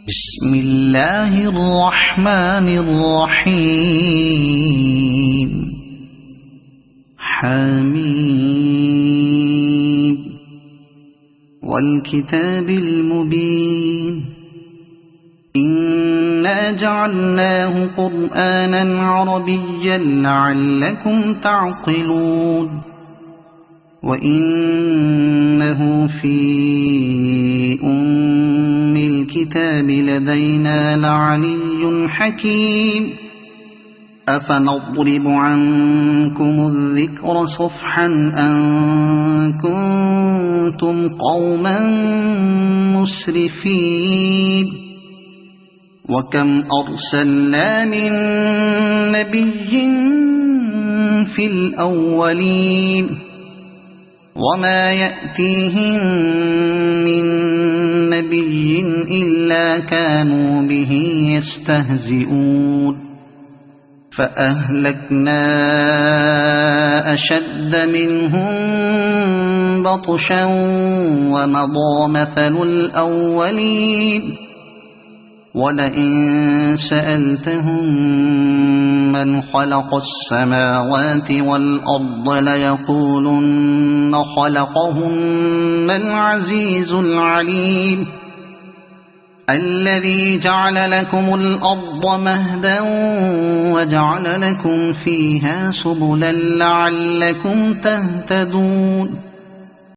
بسم الله الرحمن الرحيم حميم والكتاب المبين إنا جعلناه قرآنا عربيا لعلكم تعقلون وإنه في أم الكتاب لدينا لعلي حكيم أفنضرب عنكم الذكر صفحا أن كنتم قوما مسرفين وكم أرسلنا من نبي في الأولين وما يأتيهم من نبي إلا كانوا به يستهزئون فأهلكنا أشد منهم بطشا ومضى مثل الأولين ولئن سألتهم من خلق السماوات والأرض ليقولن خلقهن العزيز العليم الذي جعل لكم الأرض مهدا وجعل لكم فيها سبلا لعلكم تهتدون